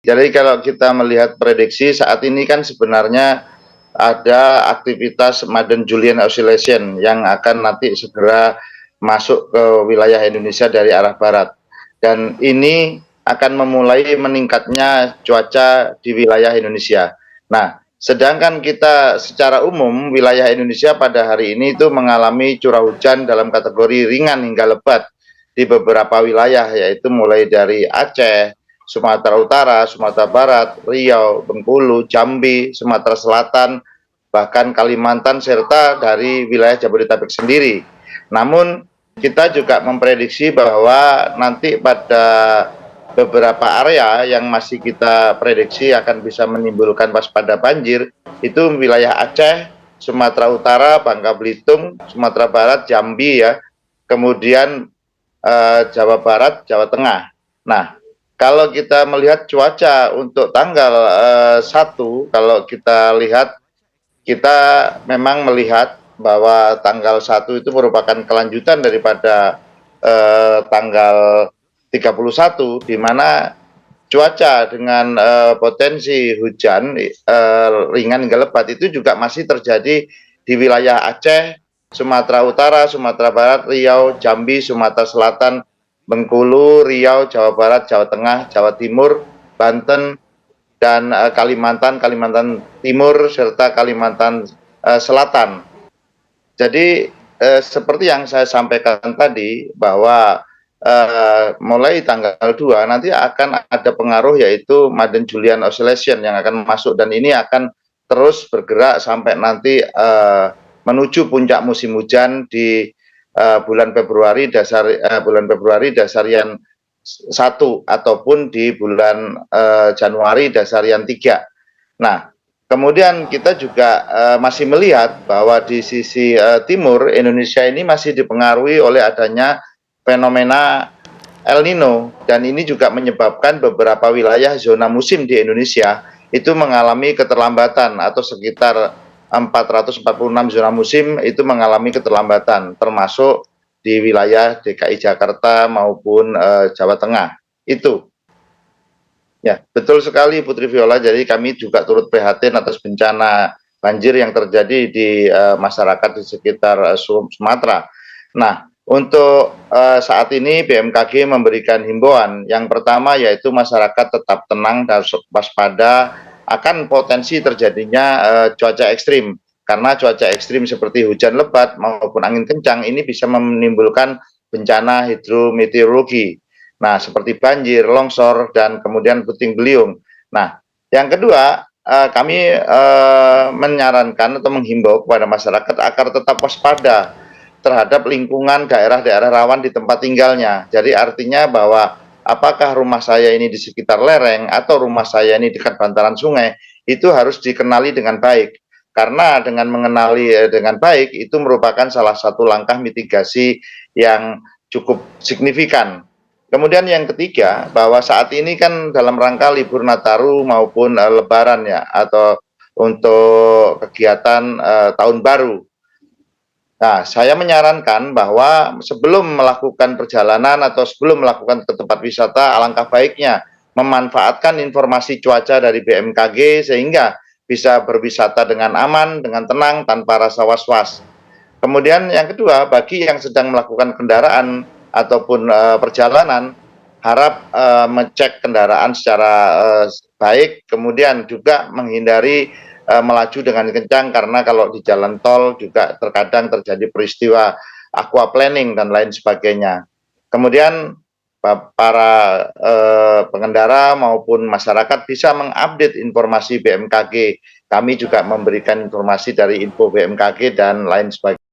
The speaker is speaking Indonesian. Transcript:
Jadi kalau kita melihat prediksi saat ini kan sebenarnya ada aktivitas Madden-Julian Oscillation yang akan nanti segera masuk ke wilayah Indonesia dari arah barat. Dan ini akan memulai meningkatnya cuaca di wilayah Indonesia. Nah, sedangkan kita secara umum wilayah Indonesia pada hari ini itu mengalami curah hujan dalam kategori ringan hingga lebat di beberapa wilayah, yaitu mulai dari Aceh, Sumatera Utara, Sumatera Barat, Riau, Bengkulu, Jambi, Sumatera Selatan, bahkan Kalimantan, serta dari wilayah Jabodetabek sendiri. Namun kita juga memprediksi bahwa nanti pada beberapa area yang masih kita prediksi akan bisa menimbulkan waspada banjir, itu wilayah Aceh, Sumatera Utara, Bangka Belitung, Sumatera Barat, Jambi ya, kemudian Jawa Barat, Jawa Tengah. Nah, kalau kita melihat cuaca untuk tanggal 1, kalau kita lihat, kita memang melihat bahwa tanggal 1 itu merupakan kelanjutan daripada tanggal 31, di mana cuaca dengan potensi hujan ringan hingga lebat itu juga masih terjadi di wilayah Aceh, Sumatera Utara, Sumatera Barat, Riau, Jambi, Sumatera Selatan, Bengkulu, Riau, Jawa Barat, Jawa Tengah, Jawa Timur, Banten, dan Kalimantan, Kalimantan Timur, serta Kalimantan Selatan. Jadi seperti yang saya sampaikan tadi, bahwa mulai tanggal 2 nanti akan ada pengaruh, yaitu Madden-Julian Oscillation yang akan masuk, dan ini akan terus bergerak sampai nanti menuju puncak musim hujan di bulan Februari dasarian 1 ataupun di bulan Januari dasarian 3. Nah, kemudian kita juga masih melihat bahwa di sisi timur Indonesia ini masih dipengaruhi oleh adanya fenomena El Nino, dan ini juga menyebabkan beberapa wilayah zona musim di Indonesia itu mengalami keterlambatan, atau sekitar 446 zona musim itu mengalami keterlambatan, termasuk di wilayah DKI Jakarta maupun Jawa Tengah. Itu ya, betul sekali Putri Viola. Jadi kami juga turut prihatin atas bencana banjir yang terjadi di masyarakat di sekitar Sumatera. Nah, untuk saat ini BMKG memberikan himbauan. Yang pertama yaitu masyarakat tetap tenang dan waspada akan potensi terjadinya cuaca ekstrim. Karena cuaca ekstrim seperti hujan lebat maupun angin kencang ini bisa menimbulkan bencana hidrometeorologi. Nah, seperti banjir, longsor, dan kemudian puting beliung. Nah, yang kedua, kami menyarankan atau menghimbau kepada masyarakat agar tetap waspada terhadap lingkungan daerah-daerah rawan di tempat tinggalnya. Jadi artinya bahwa apakah rumah saya ini di sekitar lereng atau rumah saya ini dekat bantaran sungai, itu harus dikenali dengan baik. Karena dengan mengenali dengan baik itu merupakan salah satu langkah mitigasi yang cukup signifikan. Kemudian yang ketiga, bahwa saat ini kan dalam rangka libur Nataru maupun Lebaran ya, atau untuk kegiatan tahun baru. Nah, saya menyarankan bahwa sebelum melakukan perjalanan atau sebelum melakukan ke tempat wisata, alangkah baiknya memanfaatkan informasi cuaca dari BMKG sehingga bisa berwisata dengan aman, dengan tenang, tanpa rasa was-was. Kemudian yang kedua, bagi yang sedang melakukan kendaraan ataupun perjalanan, harap mengecek kendaraan secara baik, kemudian juga menghindari melaju dengan kencang, karena kalau di jalan tol juga terkadang terjadi peristiwa aquaplaning dan lain sebagainya. Kemudian para pengendara maupun masyarakat bisa mengupdate informasi BMKG. Kami juga memberikan informasi dari info BMKG dan lain sebagainya.